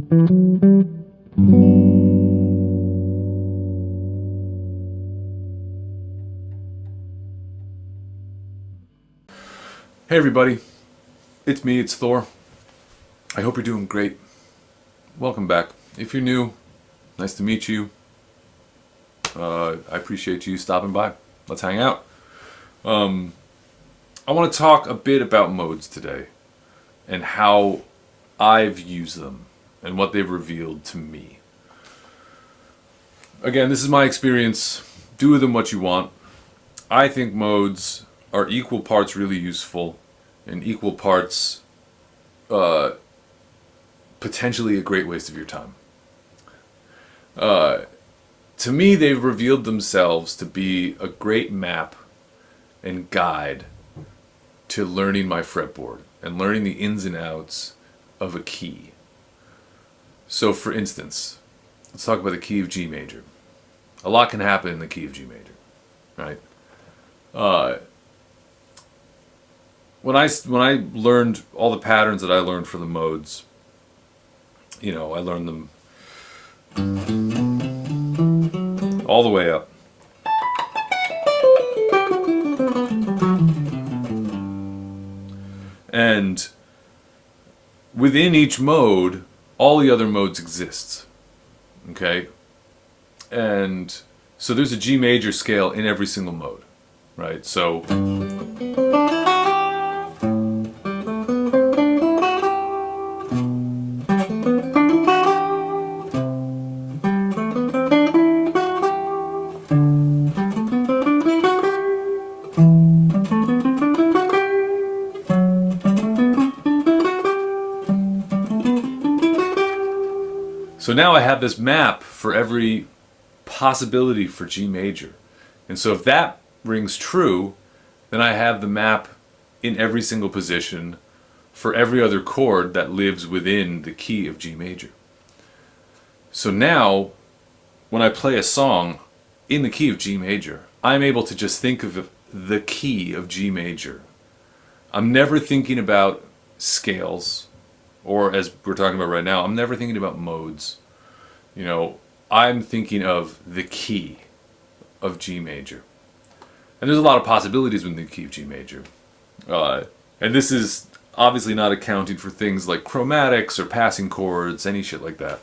Hey everybody, it's me, it's Thor. I hope you're doing great. Welcome back. If you're new, nice to meet you. I appreciate you stopping by. Let's hang out. I want to talk a bit about modes today and how I've used them and what they've revealed to me. Again, this is my experience. Do with them what you want. I think modes are equal parts really useful and equal parts potentially a great waste of your time. To me, they've revealed themselves to be a great map and guide to learning my fretboard and learning the ins and outs of a key. So for instance, let's talk about the key of G major. A lot can happen in the key of G major, right? When I learned all the patterns that I learned for the modes, I learned them all the way up. And within each mode, all the other modes exist. Okay? And so there's a G major scale in every single mode, right? So now I have this map for every possibility for G major. And so if that rings true, then I have the map in every single position for every other chord that lives within the key of G major. So now, when I play a song in the key of G major, I'm able to just think of the key of G major. I'm never thinking about scales, or as we're talking about right now, I'm never thinking about modes. I'm thinking of the key of G major. And there's a lot of possibilities within the key of G major. And this is obviously not accounting for things like chromatics or passing chords, any shit like that.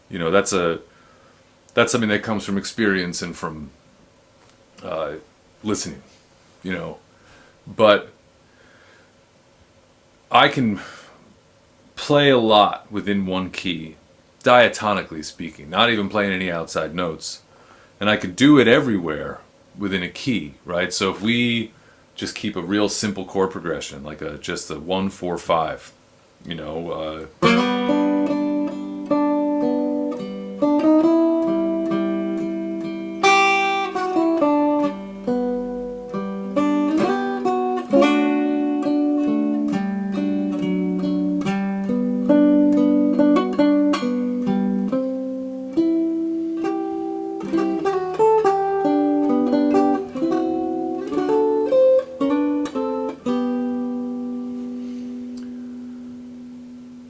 That's something that comes from experience and from listening, But I can play a lot within one key, diatonically speaking, not even playing any outside notes. And I could do it everywhere within a key, right? So if we just keep a real simple chord progression, like just a 1, 4, 5,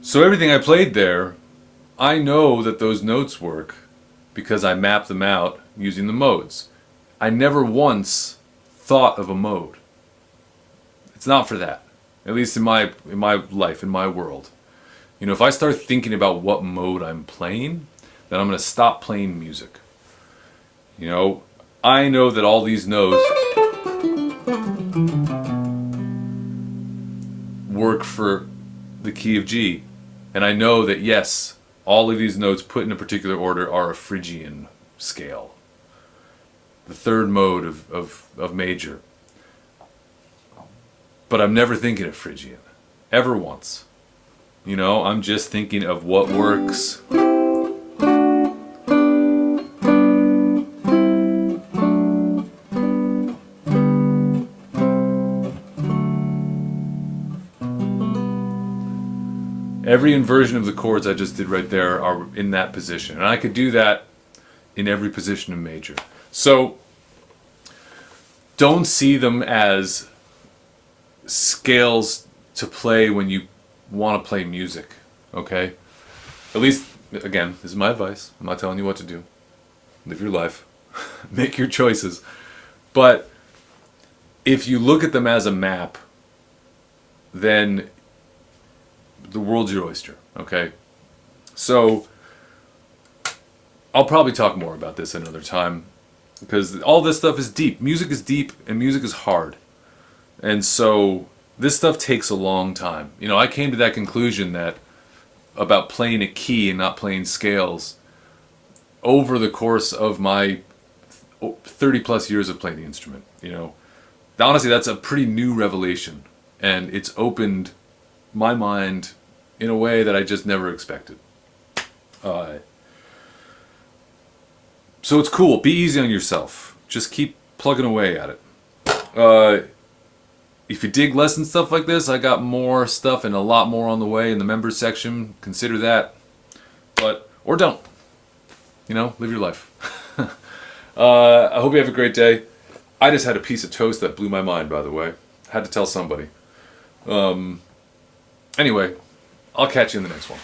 So everything I played there, I know that those notes work because I mapped them out using the modes. I never once thought of a mode. It's not for that. At least in my life, in my world. If I start thinking about what mode I'm playing, then I'm going to stop playing music. I know that all these notes work for the key of G. And I know that, yes, all of these notes put in a particular order are a Phrygian scale. The third mode of major. But I'm never thinking of Phrygian. Ever once. I'm just thinking of what works. Every inversion of the chords I just did right there are in that position. And I could do that in every position of major. So don't see them as scales to play when you want to play music, okay? At least again, this is my advice. I'm not telling you what to do. Live your life. Make your choices. But if you look at them as a map, then the world's your oyster, okay? So I'll probably talk more about this another time, because all this stuff is deep. Music is deep and music is hard. And so this stuff takes a long time. You know, I came to that conclusion that about playing a key and not playing scales over the course of my 30 plus years of playing the instrument. You know, honestly, that's a pretty new revelation, and it's opened my mind in a way that I just never expected. So it's cool. Be easy on yourself. Just keep plugging away at it. If you dig less and stuff like this, I got more stuff and a lot more on the way in the members section. Consider that. Or don't. You know, live your life. I hope you have a great day. I just had a piece of toast that blew my mind, by the way. Had to tell somebody. Anyway, I'll catch you in the next one.